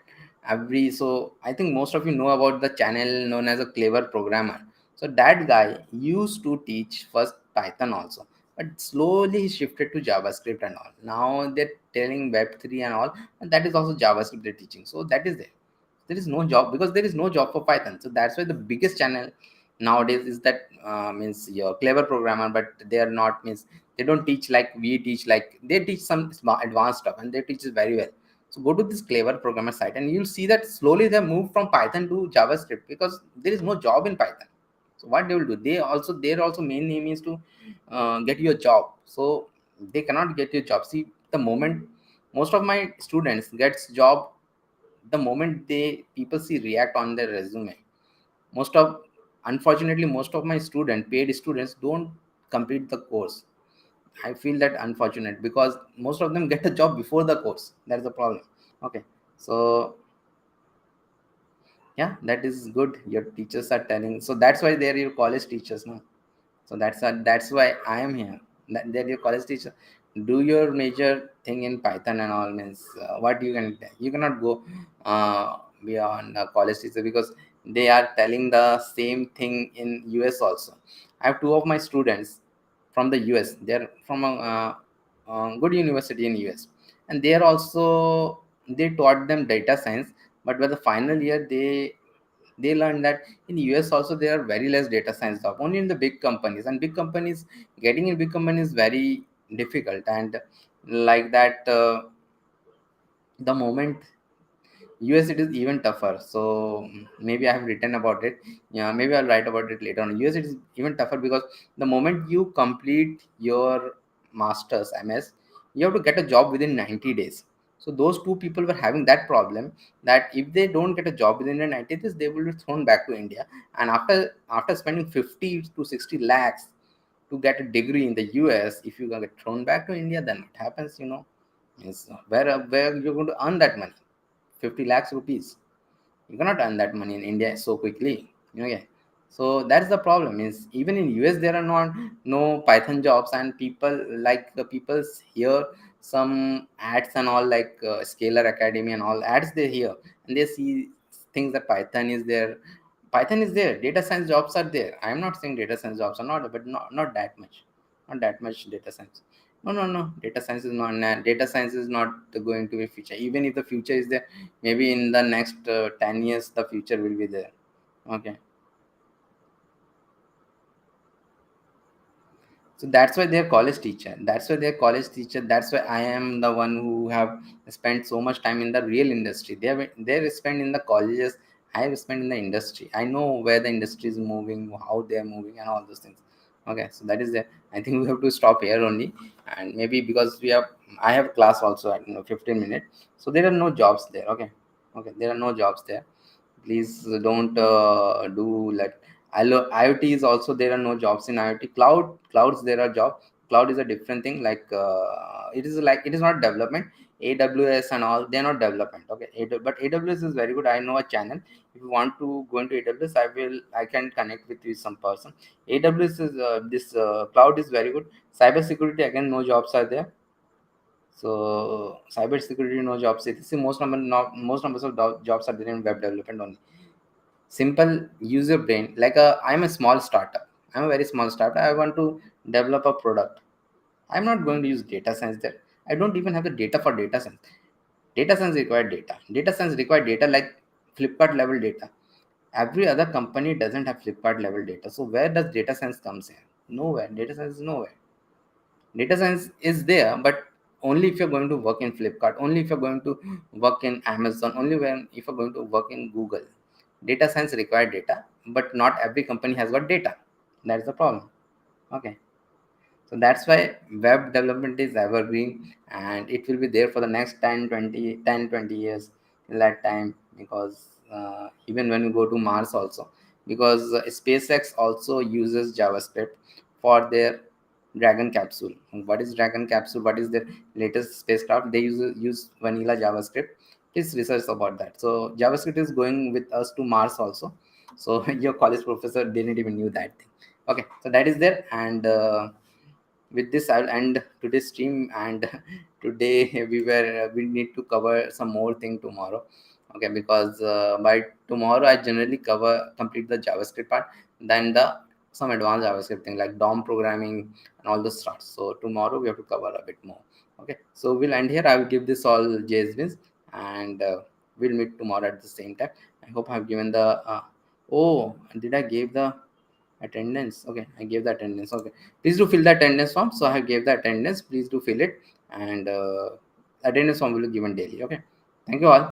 so I think most of you know about the channel known as a Clever Programmer. So that guy used to teach first Python also, but slowly he shifted to JavaScript and all. Now they're telling Web3 and all, and that is also JavaScript they're teaching. So that is there is no job because there is no job for Python. So that's why the biggest channel nowadays is that means your Clever Programmer, but they are not means they don't teach like we teach. Like they teach some advanced stuff and they teach it very well. So go to this Clever Programmer site and you'll see that slowly they move from Python to JavaScript because there is no job in Python. So what they will do, their also main aim is to get you a job. So they cannot get you a job. See, the moment most of my students gets job, the moment they people see React on their resume. Most of Unfortunately, most of my paid students don't complete the course. I feel that unfortunate because most of them get a job before the course. That's the problem. Okay, so yeah, that is good. Your teachers are telling. So that's why they're your college teachers now. So that's why I am here. That your college teacher. Do your major thing in Python and all means what you cannot go beyond a college teacher because they are telling the same thing in US also. I have two of my students from the US. They're from a good university in US, and they are also they taught them data science. But by the final year, they learned that in US also there are very less data science job, only in the big companies, and big companies getting in big companies is very difficult. And like that, the moment US it is even tougher. So maybe I have written about it. Yeah, maybe I'll write about it later on. US it is even tougher because the moment you complete your masters MS, you have to get a job within 90 days. So those two people were having that problem that if they don't get a job within the 90 days, they will be thrown back to India. And after spending 50 to 60 lakhs to get a degree in the US, if you get thrown back to India, then what happens? Is where you're going to earn that money? 50 lakhs rupees. You cannot earn that money in India so quickly. Okay. So that's the problem. Is even in US there are no Python jobs, and people like the people hear some ads and all like Scalar Academy and all ads they hear, and they see things that Python is there. Python is there. Data science jobs are there. I am not saying data science jobs are not, but not that much. Not that much data science. No. Data science is not. Data science is not going to be future. Even if the future is there, maybe in the next 10 years the future will be there. Okay, so that's why they're college teacher. That's why I am the one who have spent so much time in the real industry. They're spent in the colleges. I have spent in the industry. I know where the industry is moving, how they're moving, and all those things. Okay, so that is there. I think we have to stop here only, and maybe because I have class also at 15 minutes, so there are no jobs there. Okay, there are no jobs there. Please don't do like IoT is also there are no jobs in IoT. Clouds there are jobs, Cloud is a different thing. Like it is not development. AWS and all, they're not development. Okay, but AWS is very good. I know a channel. If you want to go into AWS, I can connect with you some person. AWS is this cloud is very good. Cyber security, again, no jobs are there. So cyber security, no jobs. See, most numbers of jobs are there in web development only. Simple, use your brain. Like I'm a small startup. I'm a very small startup. I want to develop a product. I'm not going to use data science there. I don't even have the data for data science. Data science require data. Data science require data like Flipkart level data. Every other company doesn't have Flipkart level data. So where does data science comes in? Nowhere. Data science is nowhere. Data science is there, but only if you're going to work in Flipkart, only if you're going to work in Amazon, only when if you're going to work in Google. Data science require data, but not every company has got data. That's the problem. Okay. So that's why web development is evergreen, and it will be there for the next 10 20 years till that time, because even when you go to Mars also, because SpaceX also uses JavaScript for their Dragon capsule. What is Dragon capsule? What is their latest spacecraft? They use vanilla JavaScript. Please research about that. So JavaScript is going with us to Mars also. So your college professor didn't even knew that thing. Okay, so that is there. And with this I'll end today's stream. And today we need to cover some more thing tomorrow. Okay, because by tomorrow I generally complete the JavaScript part, then the some advanced JavaScript thing like DOM programming and all those stuff. So tomorrow we have to cover a bit more. Okay, so we'll end here. I will give this all JSbins, and we'll meet tomorrow at the same time. I hope I've given the oh, did I give the attendance? Okay, I gave the attendance. Okay, please do fill the attendance form. So I gave the attendance, please do fill it. And attendance form will be given daily. Okay, thank you all.